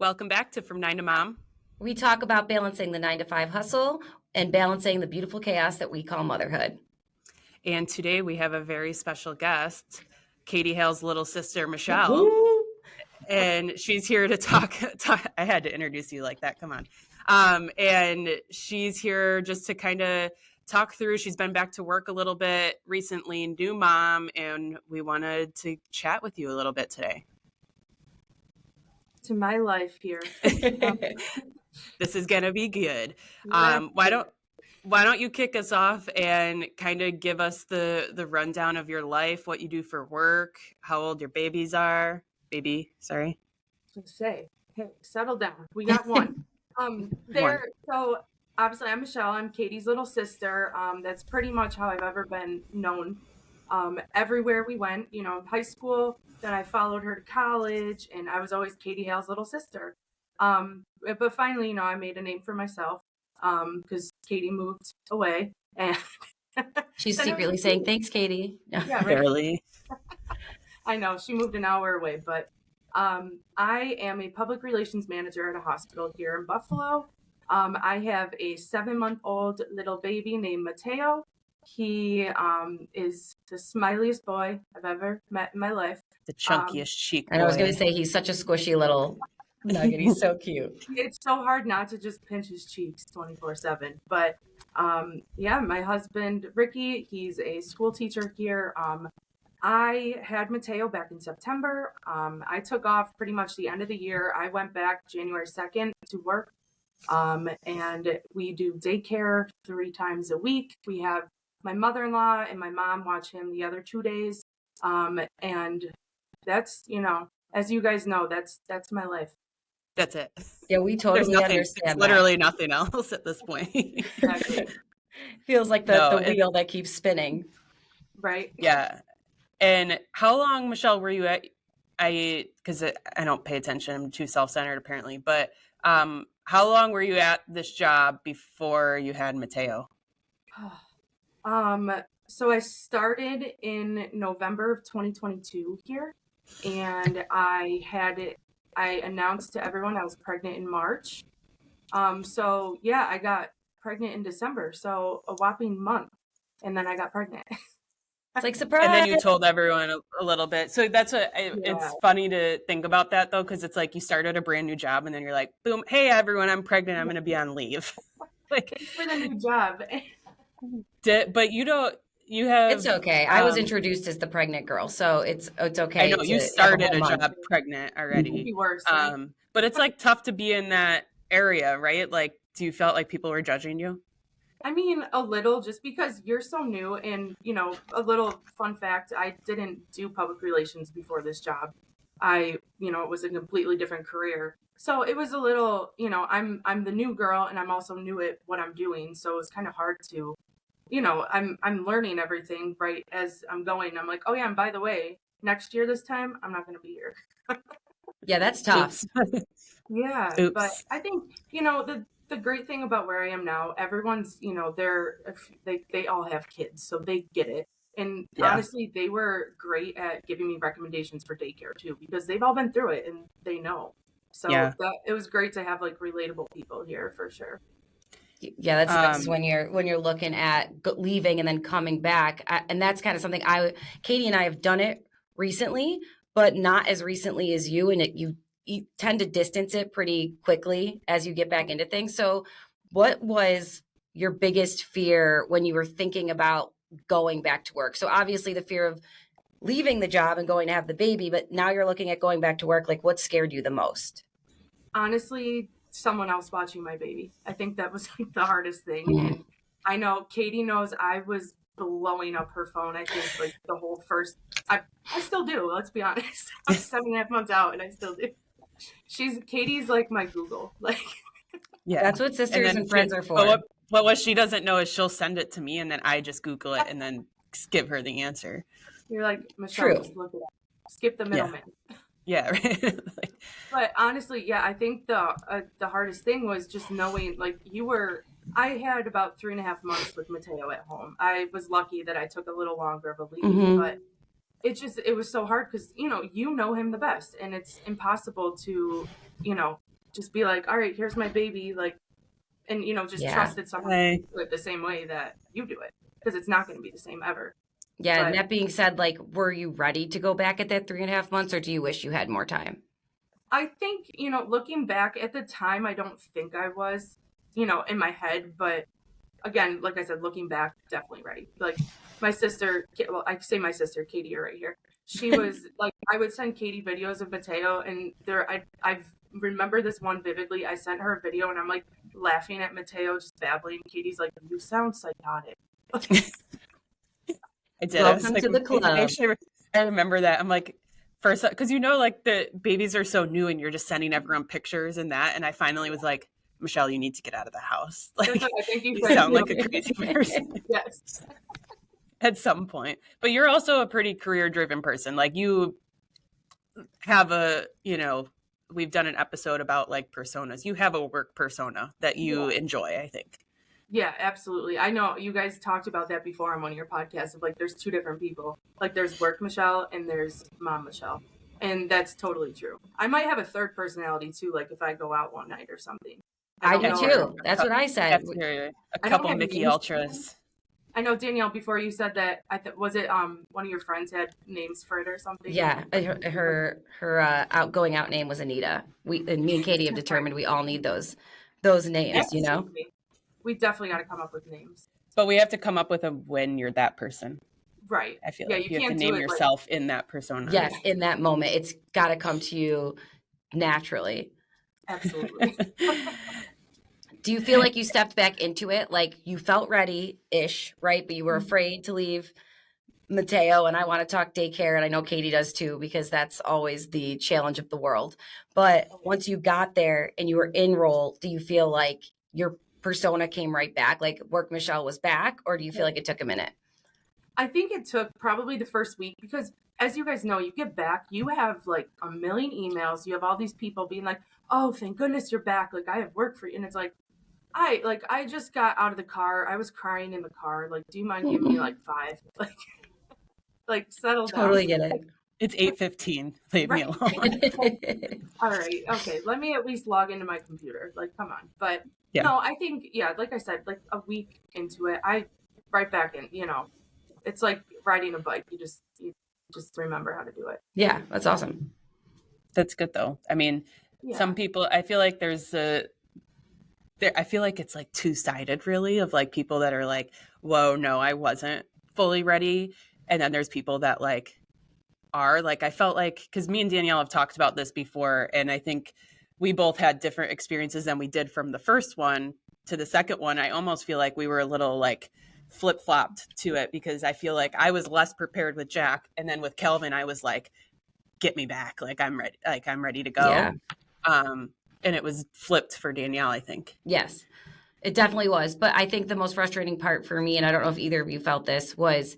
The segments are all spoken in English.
Welcome back to From Nine to Mom. We talk about balancing the 9 to 5 hustle and balancing the beautiful chaos that we call motherhood. And today we have a very special guest, Catie Hale's little sister, Michelle. Woo! And she's here to talk. I had to introduce you like that. Come on. And she's here just to kind of talk through. She's been back to work a little bit recently, new mom, and we wanted to chat with you a little bit today. To my life here. This is gonna be good. Why don't you kick us off and kind of give us the rundown of your life, what you do for work, how old your babies are? Sorry. Say, hey, settle down. We got one. So obviously I'm Michelle. I'm Catie's little sister. That's pretty much how I've ever been known. Everywhere we went, high school, then I followed her to college, and I was always Catie Hale's little sister. But finally, I made a name for myself because Catie moved away. And She's secretly saying, thanks, Catie. Yeah, right. Barely. I know, she moved an hour away, but I am a public relations manager at a hospital here in Buffalo. I have a 7-month-old little baby named Matteo. He is the smiliest boy I've ever met in my life. The chunkiest cheek boy. And I was going to say, he's such a squishy little nugget. He's so cute. It's so hard not to just pinch his cheeks 24/7. But my husband, Ricky, he's a school teacher here. I had Matteo back in September. I took off pretty much the end of the year. I went back January 2nd to work. And we do daycare 3 times a week. We have my mother-in-law and my mom watch him the other 2 days. And that's, as you guys know, that's my life. That's it. Yeah, we totally understand. Literally nothing else at this point. Exactly. Feels like the wheel that keeps spinning. Right. Yeah. And how long, Michelle, were you at? Because I don't pay attention. I'm too self-centered apparently. But how long were you at this job before you had Matteo? So I started in November of 2022 here, and I announced to everyone I was pregnant in March. I got pregnant in December, so a whopping month, and then I got pregnant. It's like, surprise. And then you told everyone a little bit. So it's funny to think about that though, because it's like you started a brand new job and then you're like, boom, hey everyone, I'm pregnant, I'm going to be on leave. Thanks for the new job. But you have. It's okay. I was introduced as the pregnant girl, so it's okay. I know you started a job pregnant already. It'd be worse. But it's like tough to be in that area, right? Like, do you felt like people were judging you? I mean, a little, just because you're so new. And, a little fun fact, I didn't do public relations before this job. It was a completely different career. So it was a little, I'm the new girl and I'm also new at what I'm doing. So it's kind of hard to, I'm learning everything right as I'm going. I'm like, oh yeah, and by the way, next year this time, I'm not going to be here. Yeah, that's tough. Yeah. Oops. But I think, the great thing about where I am now, everyone's, they all have kids, so they get it. And honestly, they were great at giving me recommendations for daycare too, because they've all been through it and they know. So it was great to have like relatable people here for sure. Yeah, that's when you're looking at leaving and then coming back. And that's kind of something Catie and I have done it recently, but not as recently as you. And you tend to distance it pretty quickly as you get back into things. So what was your biggest fear when you were thinking about going back to work? So obviously the fear of leaving the job and going to have the baby, but now you're looking at going back to work. Like, what scared you the most? Honestly, someone else watching my baby. I think that was like the hardest thing. And I know Catie knows I was blowing up her phone. I think like the whole first, I still do. Let's be honest. I'm 7.5 months out and I still do. Katie's like my Google. Like, yeah, that's what sisters and friends are for. But what she doesn't know is she'll send it to me and then I just Google it and then give her the answer. You're like, Michelle, just look it up. Skip the middleman. Yeah, right. But honestly, I think the hardest thing was just knowing, like, I had about 3.5 months with Matteo at home. I was lucky that I took a little longer of a leave, but it was so hard because, you know him the best, and it's impossible to, just be like, all right, here's my baby, like, and just trust that someone can do it the same way that you do it, because it's not going to be the same ever. Yeah. And that being said, like, were you ready to go back at that 3.5 months, or do you wish you had more time? I think, looking back at the time, I don't think I was, in my head, but again, like I said, looking back, definitely ready. Like my sister, well, I say my sister, Catie, right here. She was like, I would send Catie videos of Matteo, and I remember this one vividly. I sent her a video, and I'm like laughing at Matteo, just babbling. Katie's like, "You sound psychotic." I did. Welcome to the club. I remember that. I'm like, first, because like the babies are so new, and you're just sending everyone pictures and that. And I finally was like, Michelle, you need to get out of the house. Like, I think you sound like a crazy person. Yes. At some point. But you're also a pretty career-driven person. Like, you have we've done an episode about like personas. You have a work persona that you enjoy, I think. Yeah, absolutely. I know you guys talked about that before on one of your podcasts of like, there's two different people. Like there's work Michelle and there's mom Michelle. And that's totally true. I might have a third personality too, like if I go out one night or something. I do too. That's what I said. A couple Mickey Ultras. I know, Danielle, before you said that, was it one of your friends had names for it or something? Yeah, her going out name was Anita. Me and Catie have determined we all need those names, Absolutely. We definitely got to come up with names. But we have to come up with them when you're that person. Right. I feel like you have to name yourself in that persona. Yes, in that moment. It's got to come to you naturally. Absolutely. Do you feel like you stepped back into it? Like you felt ready-ish, right? But you were afraid to leave Matteo, and I want to talk daycare, and I know Catie does too, because that's always the challenge of the world. But once you got there and you were in role, do you feel like your persona came right back? Like work Michelle was back, or do you feel like it took a minute? I think it took probably the first week, because as you guys know, you get back, you have like a million emails. You have all these people being like, oh, thank goodness you're back. Like I have work for you. And it's like, I just got out of the car. I was crying in the car. Like, do you mind giving me like 5? Like settle down. Totally get it. It's 8:15. Leave me alone. All right. Okay. Let me at least log into my computer. Like, come on. But no, I think, like I said, like a week into it, I right back in, it's like riding a bike. You just remember how to do it. Yeah. That's awesome. That's good though. I mean, some people, I feel like I feel like it's like two-sided really, of like people that are like, whoa, no, I wasn't fully ready. And then there's people that like are like, I felt like, because me and Danielle have talked about this before, and I think we both had different experiences than we did from the first one to the second one. I almost feel like we were a little like flip-flopped to it, because I feel like I was less prepared with Jack, and then with Kelvin I was like, get me back, like I'm ready to go. And it was flipped for Danielle, I think. Yes, it definitely was. But I think the most frustrating part for me, and I don't know if either of you felt this, was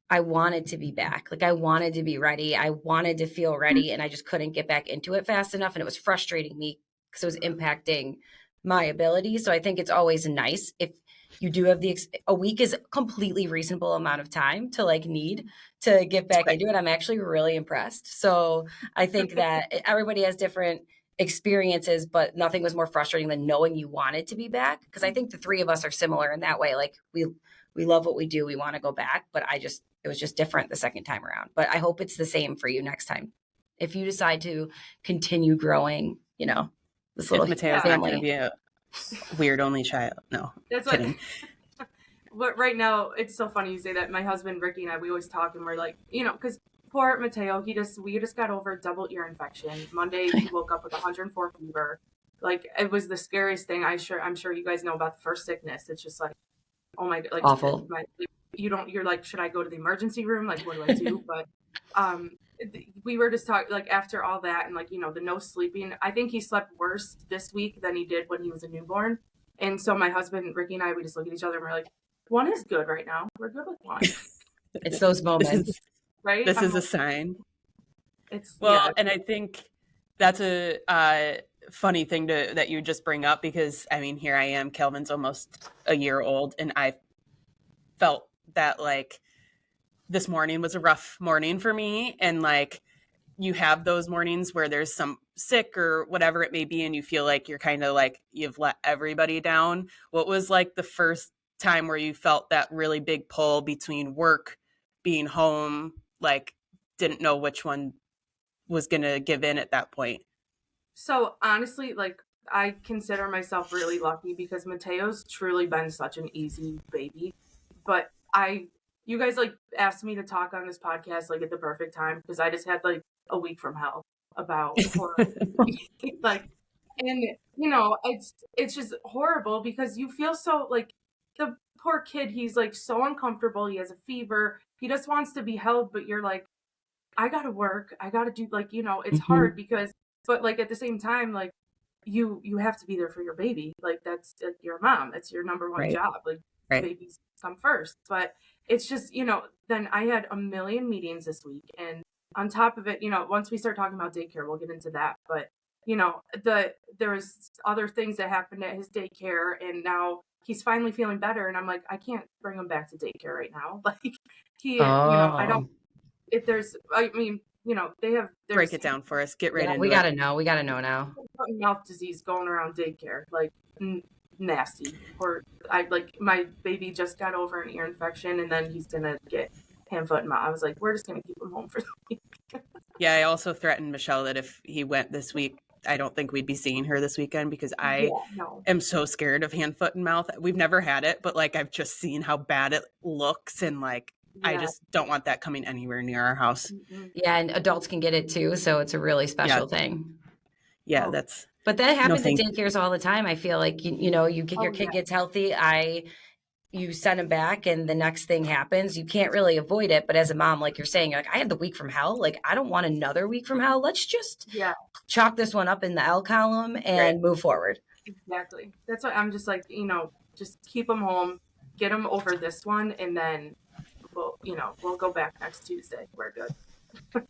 I wanted to be back. Like I wanted to be ready. I wanted to feel ready, and I just couldn't get back into it fast enough. And it was frustrating me because it was impacting my ability. So I think it's always nice if you do have a week is a completely reasonable amount of time to like need to get back into it. I'm actually really impressed. So I think that everybody has different experiences, but nothing was more frustrating than knowing you wanted to be back. Because I think the three of us are similar in that way. Like we love what we do. We want to go back, but it was just different the second time around. But I hope it's the same for you next time. If you decide to continue growing, this little Mateo's family. not going to be a weird only child. No, that's kidding. But right now, it's so funny you say that. My husband, Ricky, and I, we always talk, and we're like, because poor Matteo, we just got over a double ear infection. Monday, he woke up with 104 fever. Like, it was the scariest thing. I'm sure you guys know about the first sickness. It's just like, oh my God. Like, awful. You're like, should I go to the emergency room? Like, what do I do? But we were just talking, like, after all that and, like, the no sleeping, I think he slept worse this week than he did when he was a newborn. And so my husband, Ricky, and I, we just look at each other and we're like, one is good right now. We're good with one. It's those moments. Right? This is a sign. And I think that's a funny thing that you just bring up, because, I mean, here I am, Kelvin's almost a year old, and I felt that, like, this morning was a rough morning for me, and, like, you have those mornings where there's some sick or whatever it may be, and you feel like you're kind of like you've let everybody down. What was like the first time where you felt that really big pull between work, being home, like didn't know which one was going to give in at that point? So honestly, like I consider myself really lucky because Mateo's truly been such an easy baby. But you guys like asked me to talk on this podcast like at the perfect time because I just had like a week from hell about horrible like, and you know, it's just horrible because you feel so like the poor kid. He's like so uncomfortable. He has a fever. He just wants to be held, but you're like, I gotta work. I gotta do like, you know, it's hard because, but like at the same time, like you have to be there for your baby. Like that's like, your mom. That's your number one job. Like babies come first. But it's just, you know, then I had a million meetings this week, and on top of it, you know, once we start talking about daycare, we'll get into that. But you know, there was other things that happened at his daycare, and now he's finally feeling better. And I'm like, I can't bring him back to daycare right now. Like you know, I don't. If there's, I mean, you know, there's break it down for us. Get right into we it. gotta know. We gotta know now. Mouth disease going around daycare, like nasty. Or I like my baby just got over an ear infection, and then he's gonna get hand, foot, and mouth. I was like, we're just gonna keep him home for the week. Yeah, I also threatened Michelle that if he went this week, I don't think we'd be seeing her this weekend because I am so scared of hand, foot, and mouth. We've never had it, but like I've just seen how bad it looks, and like I just don't want that coming anywhere near our house. Yeah, and adults can get it too, so it's a really special thing. Yeah, but that happens in daycares all the time. I feel like you know, your kid gets healthy, you send him back, and the next thing happens. You can't really avoid it, but as a mom, like you're saying, like I had the week from hell. Like I don't want another week from hell. Let's just chalk this one up in the L column and move forward. Exactly. That's why I'm just like, you know, just keep him home, get him over this one, and then we'll go back next Tuesday. We're good.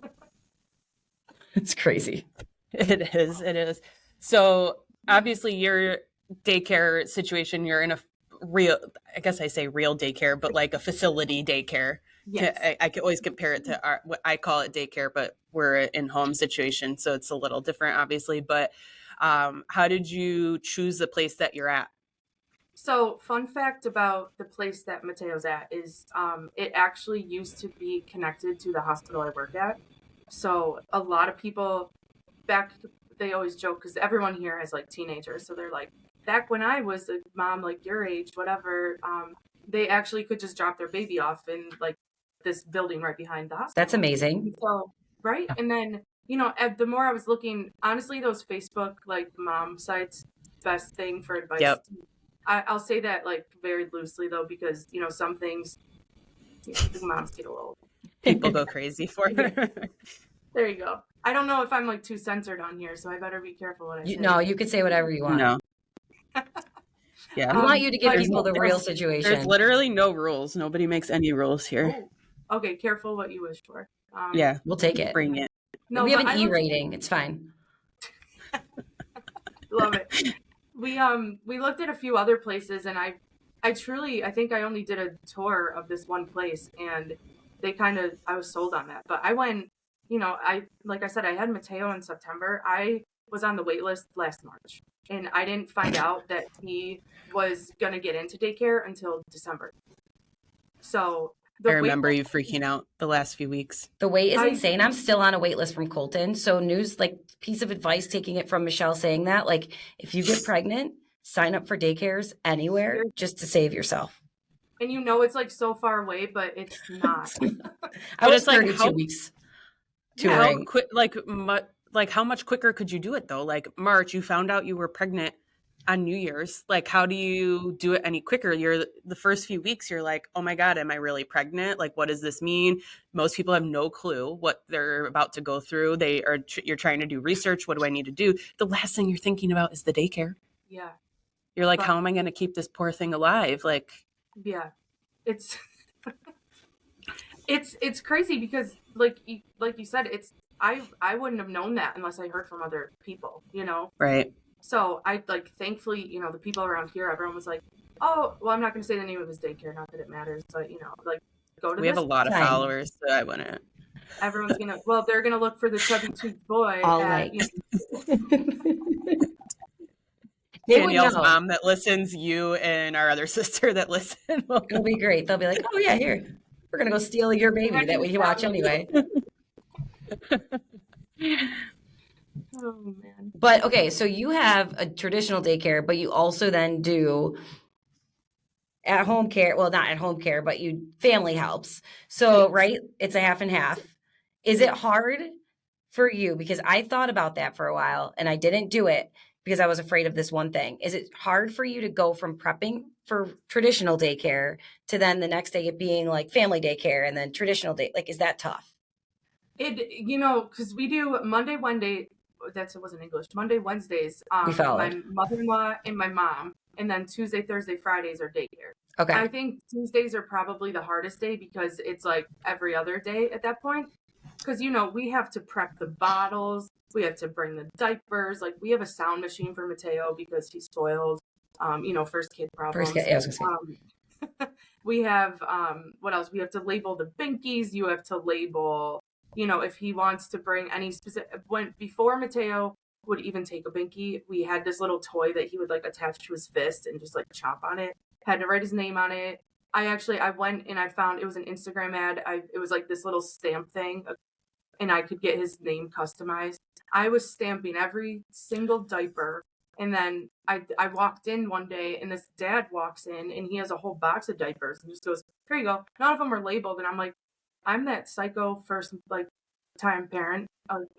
It's crazy. It is. So obviously your daycare situation, you're in a real, I guess I say real daycare, but like a facility daycare. Yes. I can always compare it to what I call it daycare, but we're in home situation. So it's a little different, obviously. But how did you choose the place that you're at? So fun fact about the place that Mateo's at is it actually used to be connected to the hospital I work at. So a lot of people they always joke because everyone here has like teenagers. So they're like, back when I was a mom, like your age, whatever, they actually could just drop their baby off in like this building right behind the hospital. That's amazing. So, right. And then, you know, the more I was looking, honestly, those Facebook like mom sites, best thing for advice. Yep. I'll say that like very loosely though, because you know some things, the moms get a little. People go crazy for her. There you go. I don't know if I'm like too censored on here, so I better be careful what I say. No, you can say whatever you want. No. Yeah. I want you to give people the real situation. There's literally no rules. Nobody makes any rules here. Oh. Okay, careful what you wish for. Yeah, we'll take it. Bring it. No, we have an E rating. It's fine. Love it. We looked at a few other places, and I think I only did a tour of this one place, and I was sold on that. But I went, you know, like I said, I had Matteo in September. I was on the wait list last March, and I didn't find out that he was gonna get into daycare until December. So I remember you freaking out the last few weeks. The wait is insane. I'm still on a wait list from Colton. So piece of advice, taking it from Michelle saying that, like, if you get pregnant, sign up for daycares anywhere just to save yourself. And you know, it's like so far away, but it's not. I was 32 weeks. How quick, like how much quicker could you do it though? Like March, you found out you were pregnant on New Year's. Like, how do you do it any quicker? The first few weeks, you're like, oh my God, am I really pregnant? Like, what does this mean? Most people have no clue what they're about to go through. You're trying to do research. What do I need to do? The last thing you're thinking about is the daycare. Yeah. You're like, how am I going to keep this poor thing alive? Like, yeah, it's, it's crazy because like you said, I wouldn't have known that unless I heard from other people, you know? Right. So I thankfully, you know, the people around here, everyone was like, oh, well, I'm not going to say the name of his daycare, not that it matters, but you know, like go to We have a lot of followers, so I wouldn't. Everyone's they're gonna look for the chubby cheeked boy all at, night. Danielle's mom that listens, you and our other sister that listen. It'll be great. They'll be like, oh yeah, here, we're gonna go steal your baby that we watch anyway. Oh man. But okay, so you have a traditional daycare, but you also then do at home care. Well, not at home care, but you family helps. So, right, it's a half and half. Is it hard for you? Because I thought about that for a while and I didn't do it because I was afraid of this one thing. Is it hard for you to go from prepping for traditional daycare to then the next day it being like family daycare and then traditional day? Like, is that tough? Because we do Monday, Wednesday. It wasn't English. Monday, Wednesdays. My mother-in-law and my mom, and then Tuesday, Thursday, Fridays are daycare. Okay. I think Tuesdays are probably the hardest day because it's like every other day at that point. Because we have to prep the bottles, we have to bring the diapers. Like we have a sound machine for Matteo because he's spoiled. First kid problems. First kid, yeah, I was gonna say. We have what else? We have to label the binkies. You have to label. If he wants to bring any specific, before Matteo would even take a binky, we had this little toy that he would like attach to his fist and just like chomp on it. Had to write his name on it. I went and I found it was an Instagram ad. It was like this little stamp thing, and I could get his name customized. I was stamping every single diaper, and then I walked in one day, and this dad walks in, and he has a whole box of diapers, and just goes, "Here you go." None of them are labeled, and I'm like, I'm that psycho first time parent.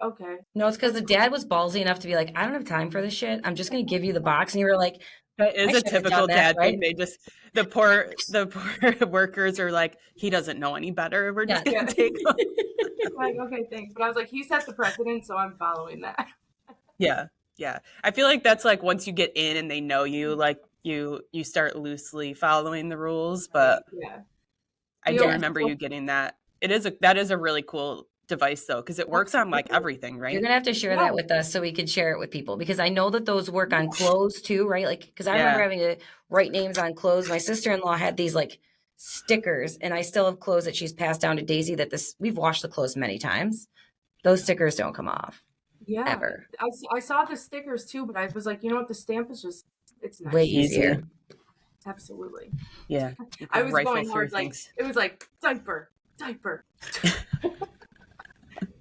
Okay. No, it's because the dad was ballsy enough to be like, I don't have time for this shit. I'm just going to give you the box. And you were like, that is a typical dad thing. They just, the poor workers are like, he doesn't know any better. We're just going to take him. Like, okay, thanks. But I was like, he set the precedent, so I'm following that. Yeah. Yeah. I feel like that's like once you get in and they know you, like you start loosely following the rules. But yeah. I do remember you getting that. That is a really cool device though, because it works on like everything, right? You're gonna have to share that with us so we could share it with people, because I know that those work on clothes too, right? Like, because I remember having to write names on clothes. My sister-in-law had these like stickers, and I still have clothes that she's passed down to Daisy that we've washed the clothes many times. Those stickers don't come off. Yeah. Ever. I saw the stickers too, but I was like, you know what? The stamp is just, it's nice. Way easier. Absolutely. Yeah. I was going hard, like, it was like diaper.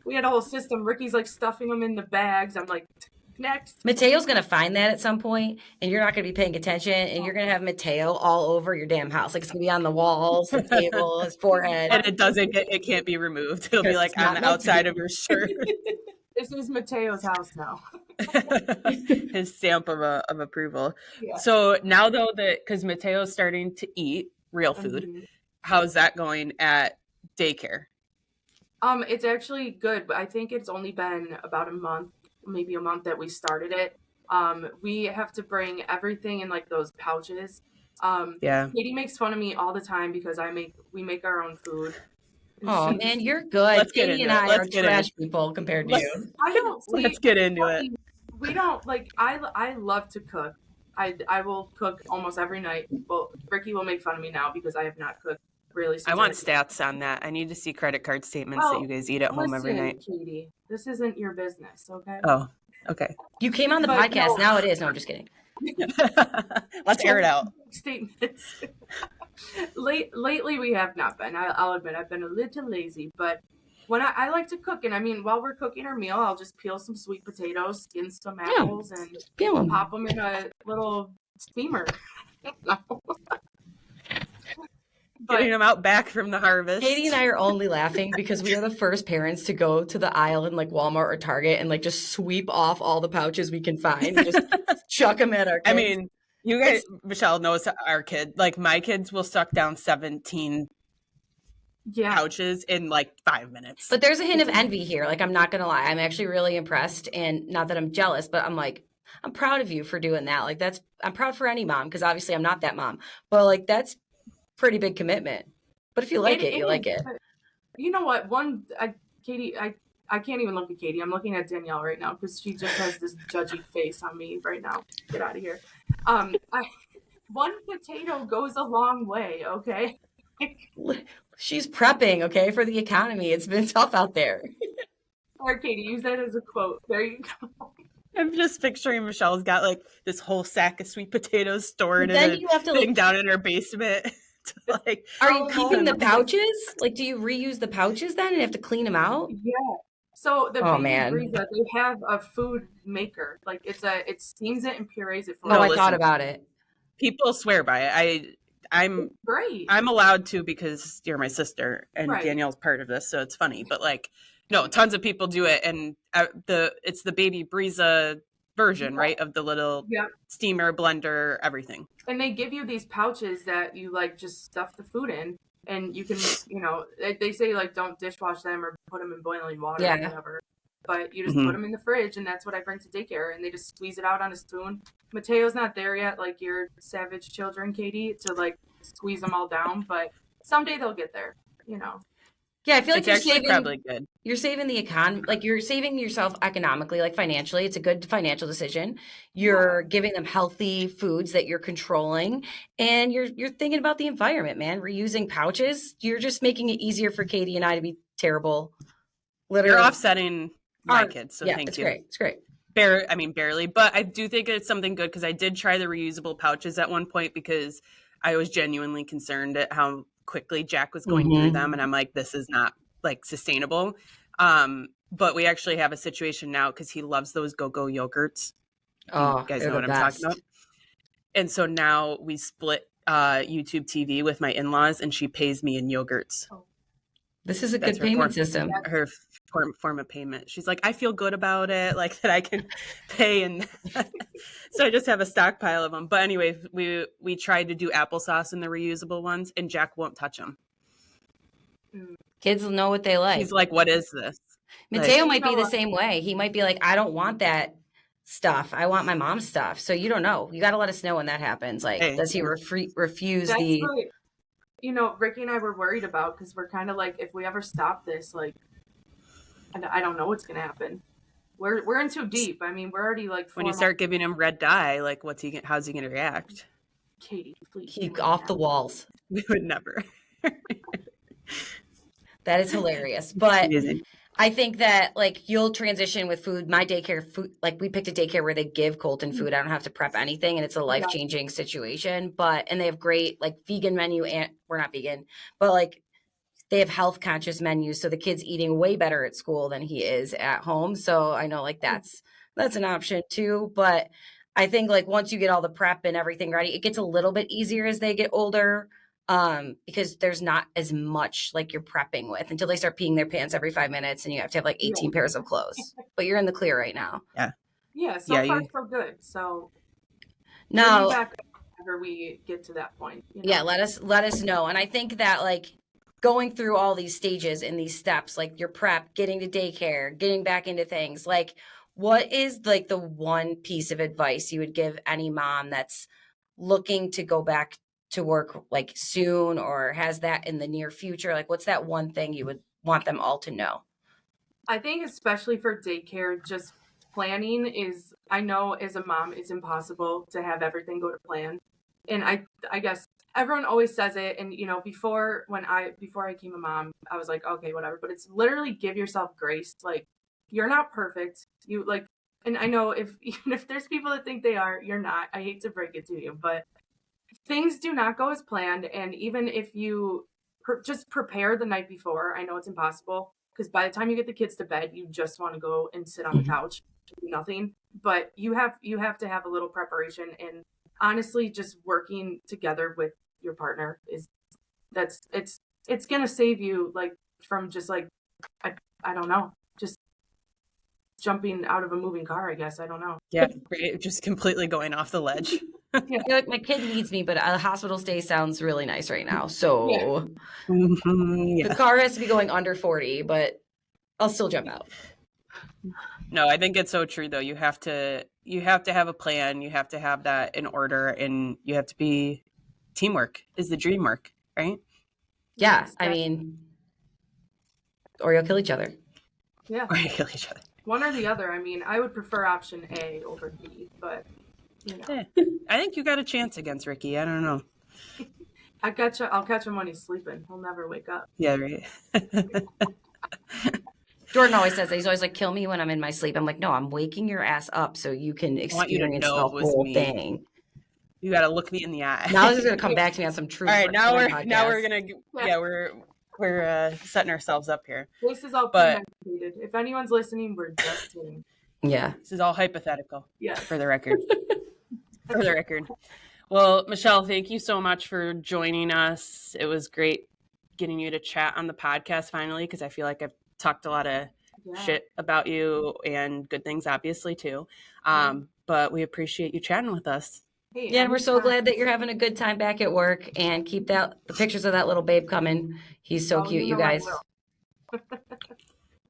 We had a whole system. Ricky's like stuffing them in the bags. I'm like, next. Mateo's going to find that at some point, and you're not going to be paying attention, and you're going to have Matteo all over your damn house. Like, it's going to be on the walls, the table, his forehead. And it can't be removed. It'll be like on the outside of your shirt. This is Mateo's house now. His stamp of approval. Yeah. So now though, because Mateo's starting to eat real food, how's that going at daycare? It's actually good, but I think it's only been about a month, maybe a month that we started it. We have to bring everything in like those pouches. Catie makes fun of me all the time because we make our own food. Oh man, you're good. Katie and I are trash people compared to you. Let's get into it. We don't like. I love to cook. I will cook almost every night. Well, Ricky will make fun of me now because I have not cooked really. I want stats on that. I need to see credit card statements that you guys eat at home every night. Catie, this isn't your business, okay? Oh, okay. You came on the podcast. Now it is. No, I'm just kidding. Let's air it out. Statements. Lately, we have not been. I'll admit, I've been a little lazy, but when I like to cook, and I mean, while we're cooking our meal, I'll just peel some sweet potatoes, skin some apples, and pop them in a little steamer. Getting them out back from the harvest. Katie and I are only laughing because we are the first parents to go to the aisle in like Walmart or Target and like just sweep off all the pouches we can find and just chuck them at our kids. I mean, you guys, Michelle knows our kid. Like my kids will suck down 17 pouches in like 5 minutes. But there's a hint of envy here. Like, I'm not going to lie. I'm actually really impressed, and not that I'm jealous, but I'm like, I'm proud of you for doing that. Like I'm proud for any mom, because obviously I'm not that mom, but like that's pretty big commitment. But if you like it, you like it. You know what? Catie, I can't even look at Catie. I'm looking at Danielle right now because she just has this judgy face on me right now. Get out of here. One potato goes a long way, okay? She's prepping, okay, for the economy. It's been tough out there. Or Catie, use that as a quote. There you go. I'm just picturing Michelle's got like this whole sack of sweet potatoes stored But in then a you have to thing like, down in her basement. To, like, are you Oh, keeping no. the pouches? Like, do you reuse the pouches then and have to clean them out? Yeah. So the Oh baby man. Brisa, they have a food maker. Like it steams it and purees it for No, No, you. I thought listen. about it. People swear by it. I'm It's great. I'm allowed to because you're my sister and Right. Danielle's part of this, so it's funny. But like, no, tons of people do it, and it's the baby Brisa version, Yeah. right, of the little Yep. steamer, blender, everything. And they give you these pouches that you like just stuff the food in, and you can, they say like don't dishwash them or put them in boiling water or Yeah. whatever. But you just Mhm. put them in the fridge, and that's what I bring to daycare, and they just squeeze it out on a spoon. Mateo's not there yet, like your savage children, Catie, to like squeeze them all down, but someday they'll get there, you know. Yeah, I feel like It's actually probably good. you're saving the economy, like you're saving yourself economically, like financially. It's a good financial decision. You're giving them healthy foods that you're controlling, and you're thinking about the environment, man. Reusing pouches, you're just making it easier for Catie and I to be terrible. You're Literally, offsetting my kids, so yeah, thank it's you. great. It's great. Barely, but I do think it's something good because I did try the reusable pouches at one point because I was genuinely concerned at how quickly Jack was going through them, and I'm like, this is not like sustainable. But we actually have a situation now because he loves those go-go yogurts. You Oh, guys they're know the what I'm talking about. best. And so now we split YouTube TV with my in-laws, and she pays me in yogurts. This is a That's good her payment system. her form of payment. She's like, I feel good about it, like that I can pay, and so I just have a stockpile of them. But anyway, we tried to do applesauce in the reusable ones, and Jack won't touch them. Kids know what they like. He's like, what is this? Mateo Like, might be the same way. He might be like, I don't want that stuff. I want my mom's stuff. So you don't know. You got to let us know when that happens. Like, hey, does he refuse That's the? what, Ricky and I were worried about because we're kind of like, if we ever stop this, like, I don't know what's gonna happen. We're in too deep. I mean, we're already like when you start giving him red dye, like, how's he gonna react? Catie, please. He off the walls. We would never. That is hilarious. But Amazing. I think that like you'll transition with food. My daycare food, like we picked a daycare where they give Colton food. I don't have to prep anything, and it's a life-changing situation. And they have great like vegan menu, and we're not vegan, but like they have health conscious menus, so the kid's eating way better at school than he is at home. So I know like that's an option too. But I think like once you get all the prep and everything ready, it gets a little bit easier as they get older. Because there's not as much like you're prepping with until they start peeing their pants every 5 minutes and you have to have like 18 pairs of clothes. But you're in the clear right now. Yeah, so far so good. So no, back whenever we get to that point. Yeah, let us know. And I think that like going through all these stages and these steps, like your prep, getting to daycare, getting back into things, like what is like the one piece of advice you would give any mom that's looking to go back to work like soon or has that in the near future? Like what's that one thing you would want them all to know? I think especially for daycare, just planning is, I know as a mom, it's impossible to have everything go to plan. And I guess everyone always says it. And, before I became a mom, I was like, okay, whatever. But it's literally give yourself grace. Like, you're not perfect. You like, and I know even if there's people that think they are, you're not. I hate to break it to you, but things do not go as planned. And even if you just prepare the night before, I know it's impossible because by the time you get the kids to bed, you just want to go and sit on the couch, do nothing. But you have to have a little preparation, and honestly, just working together with your partner it's gonna save you like from just like I don't know, just jumping out of a moving car. I guess I don't know. Yeah, just completely going off the ledge. I feel like my kid needs me, but a hospital stay sounds really nice right now. So the car has to be going under 40, but I'll still jump out. No, I think it's so true though. You have to have a plan. You have to have that in order, and you have to be teamwork is the dream work, right? Yeah, I mean, or you'll kill each other. Yeah, or you kill each other. One or the other. I mean, I would prefer option A over B, but I think you got a chance against Ricky. I don't know. I'll catch him when he's sleeping. He'll never wake up. Yeah, right. Jordan always says that. He's always like, kill me when I'm in my sleep. I'm like, no, I'm waking your ass up so you can I want you to experience know the it was whole me. thing. You got to look me in the eye. Now this is going to come back to me on some truth. All right, now we're podcast. gonna we're setting ourselves up here. This is all premeditated. If anyone's listening, we're just kidding. Yeah. This is all hypothetical. Yeah. For the record. For the record. Well, Michelle, thank you so much for joining us. It was great getting you to chat on the podcast finally, because I feel like I've talked a lot of shit about you and good things, obviously, too. But we appreciate you chatting with us. Hey, yeah, and we're so glad that you're having a good time back at work, and keep the pictures of that little babe coming. He's so cute, you guys.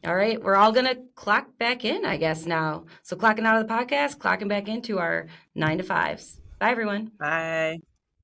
All right, we're all going to clock back in, I guess, now. So clocking out of the podcast, clocking back into our 9 to 5s. Bye, everyone. Bye.